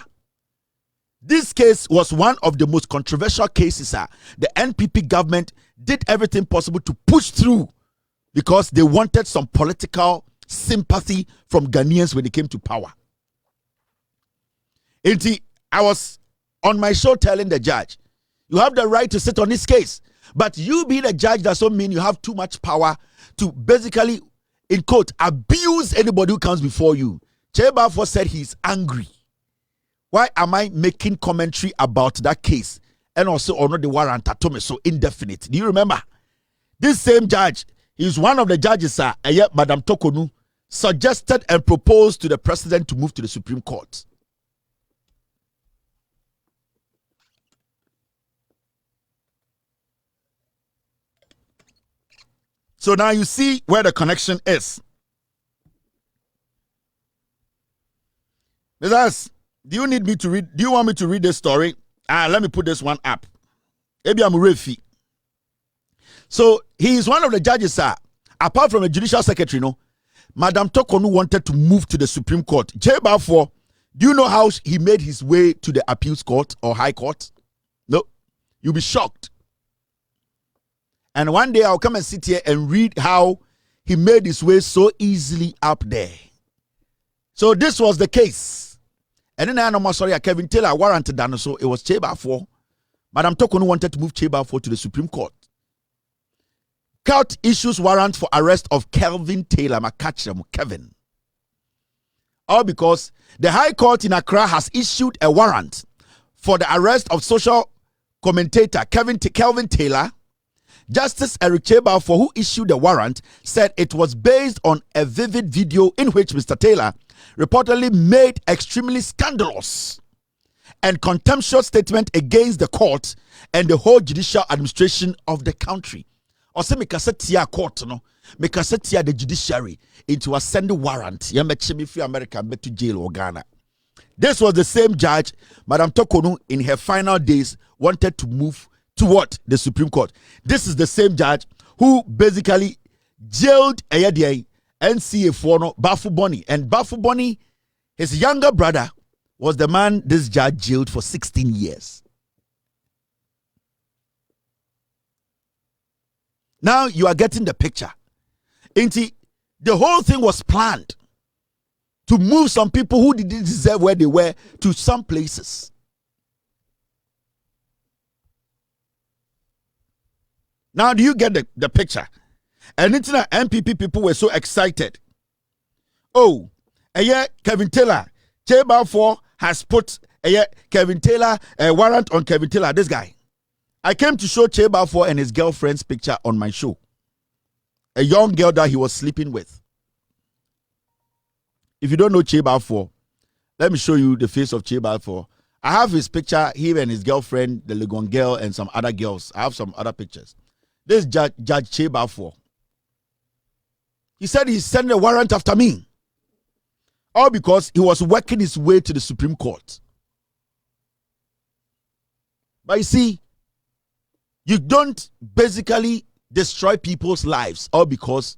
this case was one of the most controversial cases. The NPP government did everything possible to push through because they wanted some political sympathy from Ghanaians when it came to power. I was on my show telling the judge, you have the right to sit on this case, but you being a judge doesn't mean you have too much power to basically, in quote, abuse anybody who comes before you. Chebafo said he's angry. Why am I making commentary about that case and also honor the warrant at me so indefinite? Do you remember? This same judge, he's one of the judges, Madam Tokonu, suggested and proposed to the president to move to the Supreme Court. So now you see where the connection is. Mrs. Do you need me to read? Do you want me to read this story? Let me put this one up. Maybe I'm Refi. So he is one of the judges, apart from a judicial secretary, Madam Tokonu wanted to move to the Supreme Court. Chebafo, do you know how he made his way to the appeals court or high court? No, you'll be shocked. And one day I'll come and sit here and read how he made his way so easily up there. So this was the case. And then I know, sorry, Kevin Taylor warranted that, so it was Chebafo. Madam Tokonu wanted to move Chebafo to the Supreme Court. Court issues warrant for arrest of Kelvin Taylor, Kevin. All because the High Court in Accra has issued a warrant for the arrest of social commentator Kelvin Taylor. Justice Eric Chebafo, who issued the warrant, said it was based on a vivid video in which Mr. Taylor reportedly made extremely scandalous and contemptuous statement against the court and the whole judicial administration of the country. Ose mekasetia court no, mekasetia the judiciary into a send warrant. Yamechimi free America bet to jail or Ghana. This was the same judge, Madam Tokonu, in her final days wanted to move to what? The Supreme Court. This is the same judge who basically jailed NCA for Bafu Boni. And Bafu Boni, his younger brother, was the man this judge jailed for 16 years. Now you are getting the picture. The whole thing was planned to move some people who didn't deserve where they were to some places. Now, do you get the picture? And internet MPP people were so excited. Oh, Kevin Taylor, Chebafo has put Kevin Taylor, a warrant on Kevin Taylor, this guy. I came to show Chebafo and his girlfriend's picture on my show. A young girl that he was sleeping with. If you don't know Chebafo, let me show you the face of Chebafo. I have his picture, him and his girlfriend, the Legon girl, and some other girls. I have some other pictures. This Judge Chebafo. He said he sent a warrant after me. All because he was working his way to the Supreme Court. But you see, you don't basically destroy people's lives all because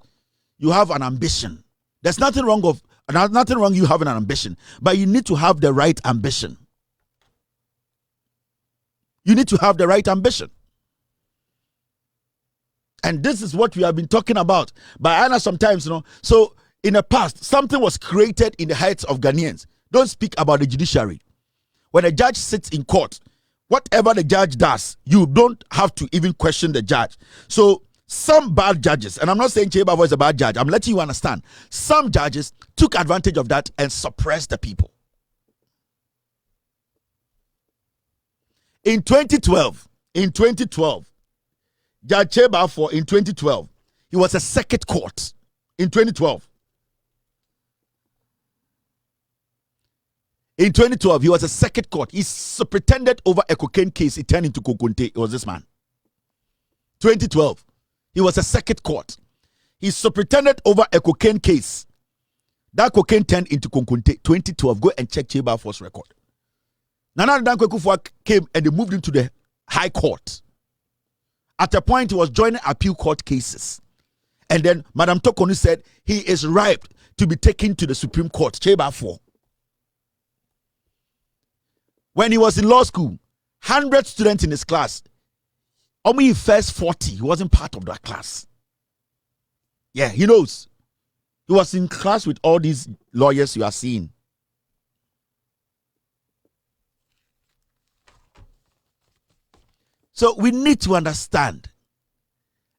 you have an ambition. There's nothing wrong Nothing wrong you having an ambition, but you need to have the right ambition. You need to have the right ambition. And this is what we have been talking about. But I know sometimes, so in the past, something was created in the hearts of Ghanaians. Don't speak about the judiciary. When a judge sits in court, whatever the judge does, you don't have to even question the judge. So some bad judges, and I'm not saying Cheba was a bad judge, I'm letting you understand. Some judges took advantage of that and suppressed the people. In 2012, Judge Cheba in 2012, he was a circuit court in 2012. In 2012, he was a circuit court. He superintended over a cocaine case. It turned into Kokunte. It was this man. 2012, he was a circuit court. He superintended over a cocaine case. That cocaine turned into Kokunte. 2012. Go and check Cheba Force record. Nana Dankwa Akufo came and they moved him to the High Court. At a point, he was joining appeal court cases. And then Madam Tokonu said he is ripe to be taken to the Supreme Court. Cheba 4. When he was in law school, 100 students in his class, only first 40, he wasn't part of that class. Yeah, he knows. He was in class with all these lawyers you are seeing. So we need to understand.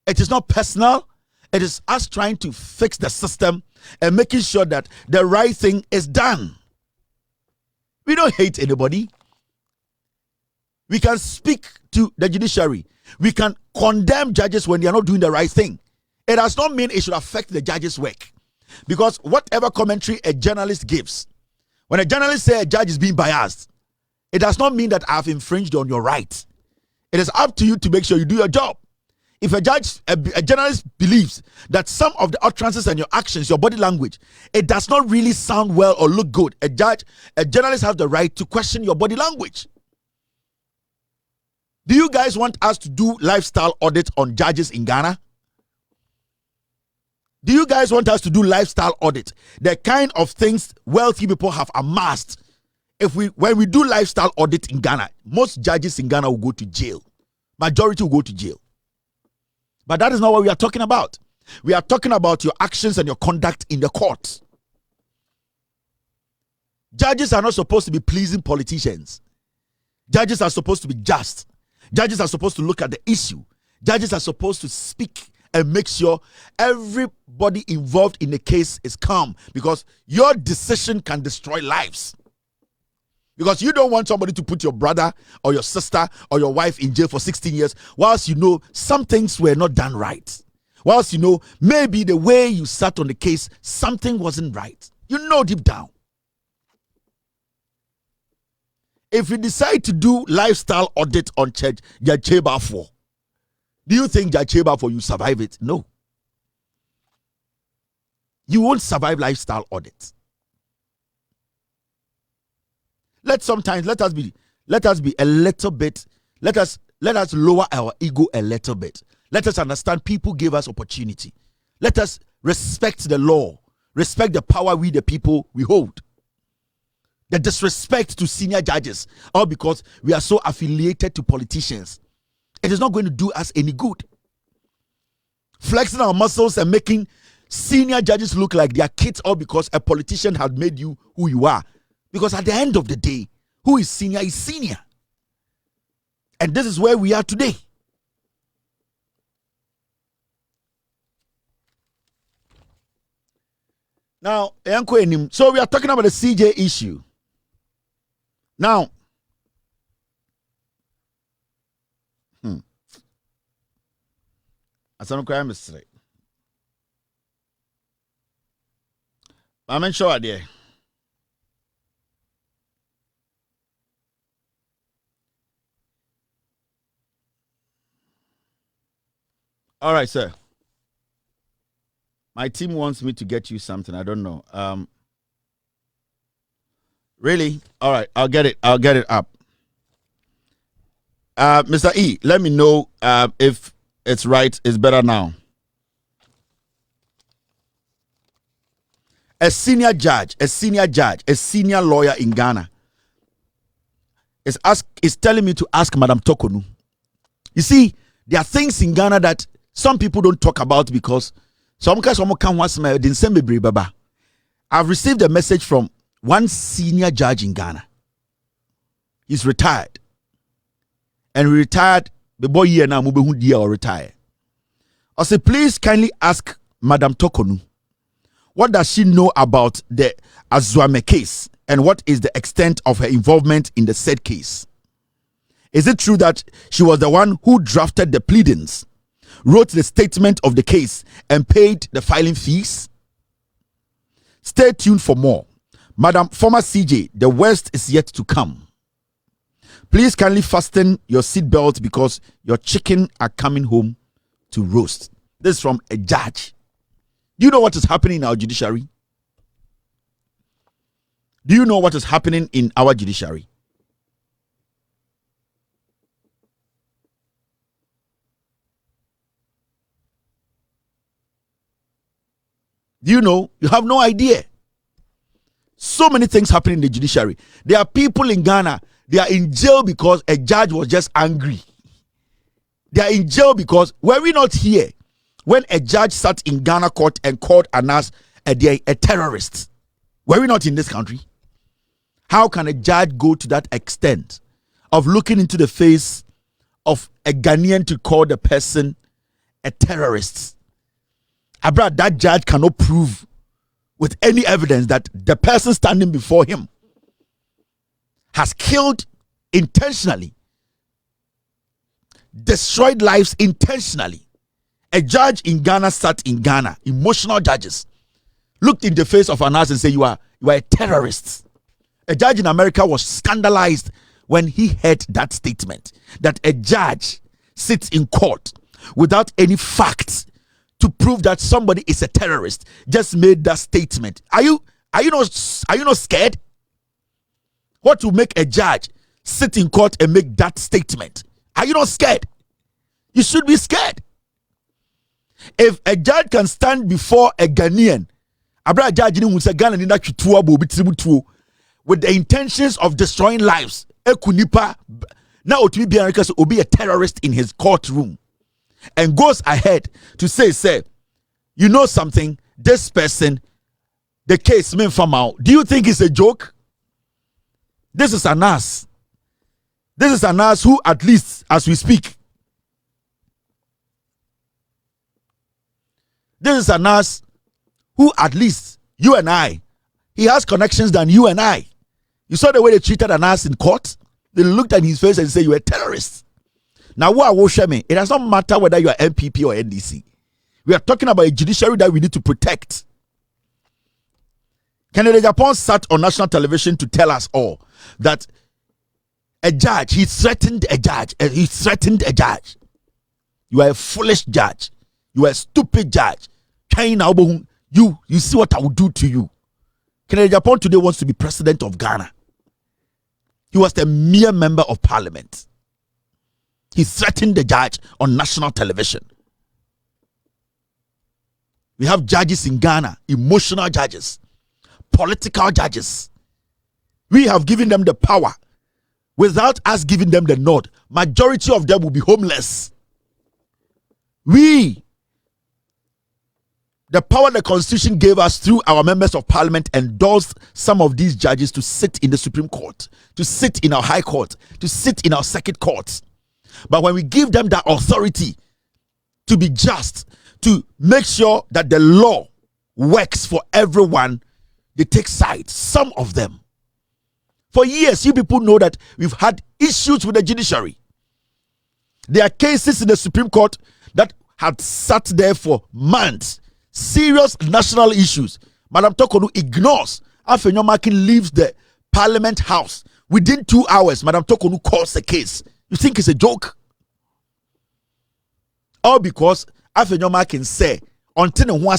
It is not personal. It is us trying to fix the system and making sure that the right thing is done. We don't hate anybody. We can speak to the judiciary. We can condemn judges when they are not doing the right thing. It does not mean it should affect the judge's work. Because whatever commentary a journalist gives, when a journalist says a judge is being biased, it does not mean that I have infringed on your right. It is up to you to make sure you do your job. If a journalist believes that some of the utterances and your actions, your body language, it does not really sound well or look good, a journalist has the right to question your body language. Do you guys want us to do lifestyle audit on judges in Ghana? Do you guys want us to do lifestyle audit? The kind of things wealthy people have amassed. When we do lifestyle audit in Ghana, most judges in Ghana will go to jail. Majority will go to jail. But that is not what we are talking about. We are talking about your actions and your conduct in the court. Judges are not supposed to be pleasing politicians. Judges are supposed to be just. Judges are supposed to look at the issue. Judges are supposed to speak and make sure everybody involved in the case is calm, because your decision can destroy lives. Because you don't want somebody to put your brother or your sister or your wife in jail for 16 years whilst you know some things were not done right. Whilst you know maybe the way you sat on the case, something wasn't right. You know deep down. If you decide to do lifestyle audit on Judge Cheba 4, do you think Judge Cheba 4 you survive it? No. You won't survive lifestyle audits. Let us be a little bit, let us lower our ego a little bit. Let us understand people gave us opportunity. Let us respect the law, respect the power we the people we hold. The disrespect to senior judges, all because we are so affiliated to politicians. It is not going to do us any good. Flexing our muscles and making senior judges look like they are kids, all because a politician had made you who you are. Because at the end of the day, who is senior is senior. And this is where we are today. Now, so we are talking about the CJ issue. Now, I'm sure there. All right, sir. My team wants me to get you something. I don't know. Really? All right, I'll get it up. Mr. E, let me know if it's right. It's better now. a senior judge, a senior lawyer in Ghana is telling me to ask Madam Tokonu. You see, there are things in Ghana that some people don't talk about because some can once my didn't send me baba. I've received a message from one senior judge in Ghana. He's retired. And retired the boy here now or retire. I say, please kindly ask Madam Tokonu, what does she know about the Azuame case and what is the extent of her involvement in the said case? Is it true that she was the one who drafted the pleadings, wrote the statement of the case, and paid the filing fees? Stay tuned for more. Madam former CJ, the worst is yet to come. Please kindly fasten your seatbelt because your chicken are coming home to roast. This is from a judge. Do you know what is happening in our judiciary? Do you know what is happening in our judiciary? Do you know? You have no idea. So many things happen in the judiciary. There are people in Ghana, they are in jail because a judge was just angry. They are in jail because, were we not here when a judge sat in Ghana court and called Anas a terrorist? Were we not in this country? How can a judge go to that extent of looking into the face of a Ghanaian to call the person a terrorist? Abra, that judge cannot prove with any evidence that the person standing before him has killed intentionally, destroyed lives intentionally. A judge in Ghana sat in Ghana, emotional judges, looked in the face of Anas and said, you are a terrorist. A judge in America was scandalized when he heard that statement, that a judge sits in court without any facts to prove that somebody is a terrorist, just made that statement. Are you not scared? What will make a judge sit in court and make that statement? Are you not scared? You should be scared. If a judge can stand before a Ghanaian, abra judge with the intentions of destroying lives, now to be a terrorist in his courtroom, and goes ahead to say, you know something, this person, the case mean from out. Do you think it's a joke? This is Anas. This is Anas who, at least as we speak, this is Anas who, at least you and I, he has connections than you and I. You saw the way they treated Anas in court. They looked at his face and said, you are a terrorist. Now, what I will share me, it does not matter whether you are MPP or NDC. We are talking about a judiciary that we need to protect. Kennedy Japan sat on national television to tell us all that a judge, he threatened a judge. You are a foolish judge. You are a stupid judge. You see what I will do to you. Kennedy Japan today wants to be president of Ghana. He was a mere member of parliament. He threatened the judge on national television. We have judges in Ghana, emotional judges, political judges. We have given them the power without us giving them the nod. Majority of them will be homeless. The power the Constitution gave us through our members of parliament endorsed some of these judges to sit in the Supreme Court, to sit in our High Court, to sit in our Circuit Courts. But when we give them that authority to be just, to make sure that the law works for everyone, they take sides, some of them. For years, you people know that we've had issues with the judiciary. There are cases in the Supreme Court that had sat there for months. Serious national issues. Madam Tokonu ignores. Afenyomakin leaves the Parliament House. Within 2 hours, Madam Tokonu calls the case. You think it's a joke? All because Afenyomakin say, until one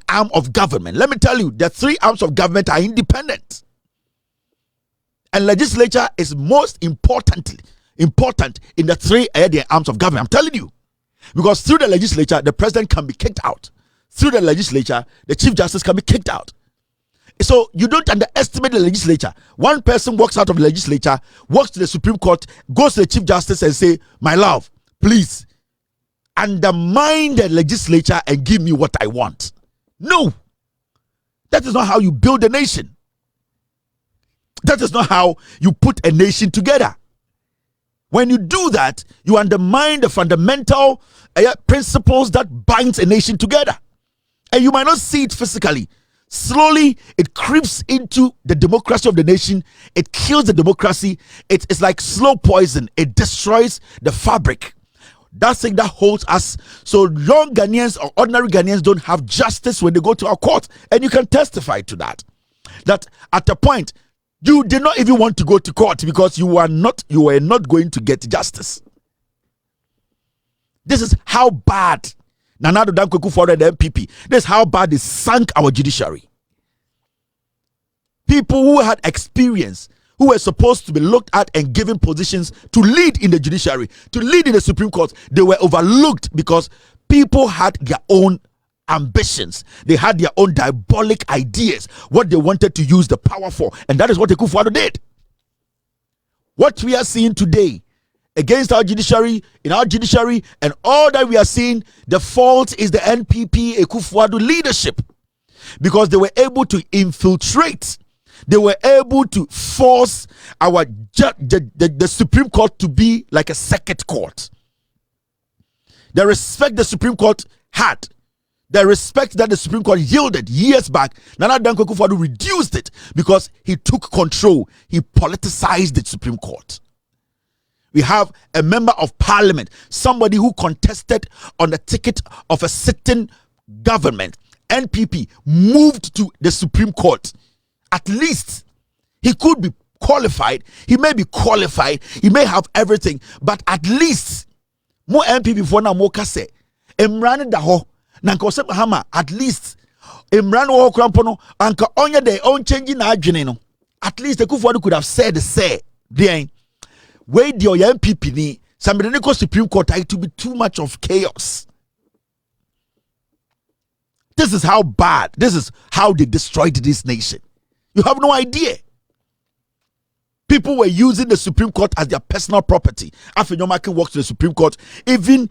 arm of government. Let me tell you, the 3 arms of government are independent. And legislature is most important in the 3 arms of government. I'm telling you. Because through the legislature, the president can be kicked out. through the legislature, the Chief Justice can be kicked out. So you don't underestimate the legislature. One person walks out of the legislature, walks to the Supreme Court, goes to the Chief Justice and say, my love, please undermine the legislature and give me what I want. No. That is not how you build a nation. That is not how you put a nation together. When you do that, you undermine the fundamental principles that binds a nation together. And you might not see it physically. Slowly, it creeps into the democracy of the nation. It kills the democracy. It's like slow poison. It destroys the fabric. That thing that holds us. So long Ghanaians or ordinary Ghanaians don't have justice when they go to our court. And you can testify to that. That at a point, you did not even want to go to court because you were not going to get justice. This is how bad Nana Addo Dankwa Akufo-Addo and the NPP. This is how bad they sank our judiciary. People who had experience, who were supposed to be looked at and given positions to lead in the judiciary, to lead in the Supreme Court, they were overlooked because people had their own ambitions. They had their own diabolic ideas, what they wanted to use the power for. And that is what Akufo-Addo did. What we are seeing today against our judiciary, in our judiciary, and all that we are seeing, the fault is the NPP Akufo-Addo leadership, because they were able to infiltrate, they were able to force our the Supreme Court to be like a circuit court. The respect the Supreme Court had, the respect that the Supreme Court yielded years back, Nana Addo Dankwa Akufo-Addo reduced it because he took control. He politicized the Supreme Court. We have a member of parliament, somebody who contested on the ticket of a sitting government, NPP, moved to the Supreme Court. At least he could be qualified. He may be qualified. He may have everything. But at least, more NPP for now, more kase. Emrani daho. Nanka Osep Mahama, at least. Emrani wo krampono. Anka onye de on changing na adwene no. At least the Akufo-Addo could have said, then. Where the NPP ni somebody go Supreme Court, it to be too much of chaos. This is how bad. This is how they destroyed this nation. You have no idea. People were using the Supreme Court as their personal property. After Nyomakin walks to the Supreme Court, even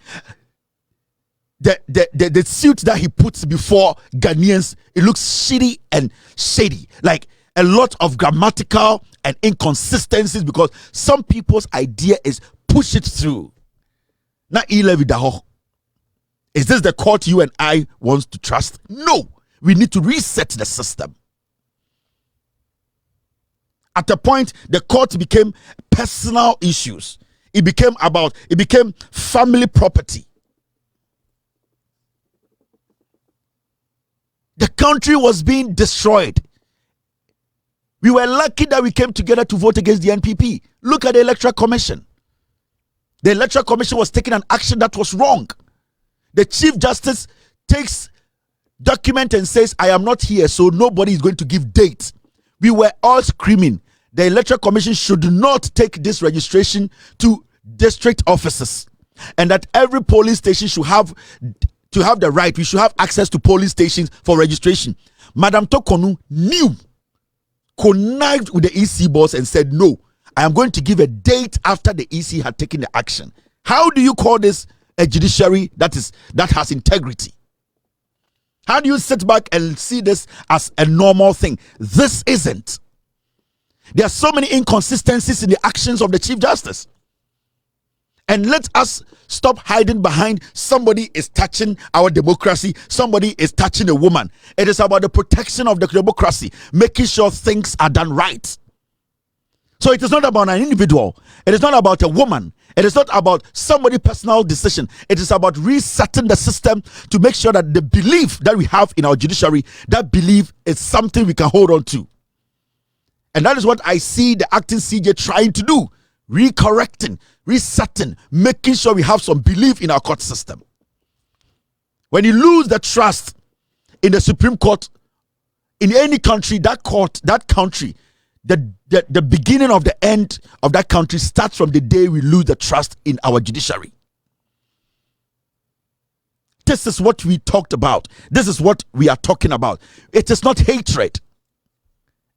the suit that he puts before Ghanaians, it looks shitty and shady. Like a lot of grammatical and inconsistencies, because some people's idea is push it through. Now, is this the court you and I want to trust? No. We need to reset the system. At a point, the court became personal issues. It became family property. The country was being destroyed. We were lucky that we came together to vote against the NPP. Look at the Electoral Commission. The Electoral Commission was taking an action that was wrong. The Chief Justice takes document and says, I am not here, so nobody is going to give date. We were all screaming, the Electoral Commission should not take this registration to district offices, and that every polling station should have the right. We should have access to polling stations for registration. Madam Tokonu connived with the EC boss and said, no, I am going to give a date after the EC had taken the action. How do you call this a judiciary that has integrity? How do you sit back and see this as a normal thing? This isn't. There are so many inconsistencies in the actions of the Chief Justice. And let us stop hiding behind somebody is touching our democracy, somebody is touching a woman. It is about the protection of the democracy, making sure things are done right. So it is not about an individual. It is not about a woman. It is not about somebody's personal decision. It is about resetting the system to make sure that the belief that we have in our judiciary, that belief is something we can hold on to. And that is what I see the acting CJ trying to do. Recorrecting, resetting, making sure we have some belief in our court system. When you lose the trust in the Supreme Court, in any country, that country, the beginning of the end of that country starts from the day we lose the trust in our judiciary. This is what we talked about. This is what we are talking about. It is not hatred.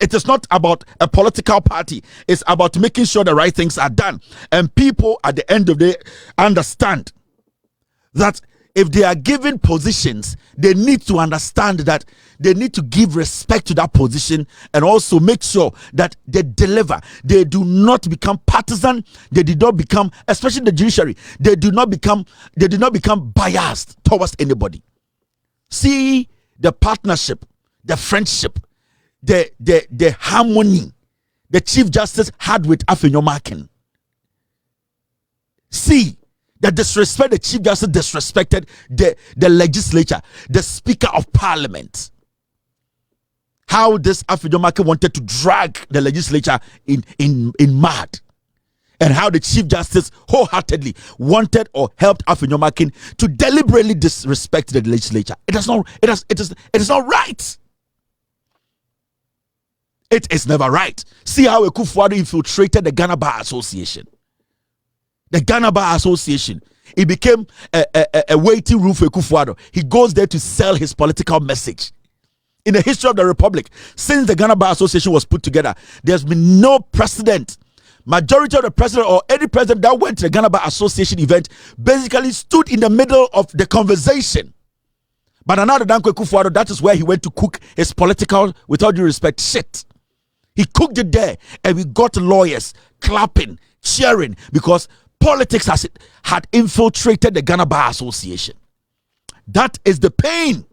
It is not about a political party. It's about making sure the right things are done. And people at the end of the day understand that if they are given positions, they need to understand that they need to give respect to that position and also make sure that they deliver. They do not become partisan. They did not become, especially the judiciary, they do not become biased towards anybody. See the partnership, the friendship, the harmony the Chief Justice had with Afenyomakin. See the disrespect the Chief Justice disrespected the legislature, the Speaker of Parliament. How this Afenyomakin wanted to drag the legislature in mud. And how the Chief Justice wholeheartedly wanted or helped Afenyomakin to deliberately disrespect the legislature. It is not right. It is never right. See how Ekufuado infiltrated the Ghana Bar Association. The Ghana Bar Association. It became a waiting room for Ekufuado. He goes there to sell his political message. In the history of the Republic, since the Ghana Bar Association was put together, there's been no precedent. Majority of the president or any president that went to the Ghana Bar Association event basically stood in the middle of the conversation. But another Danko Ekufuado, that is where he went to cook his political, with all due respect, shit. He cooked it there, and we got lawyers clapping, cheering, because politics had infiltrated the Ghana Bar Association. That is the pain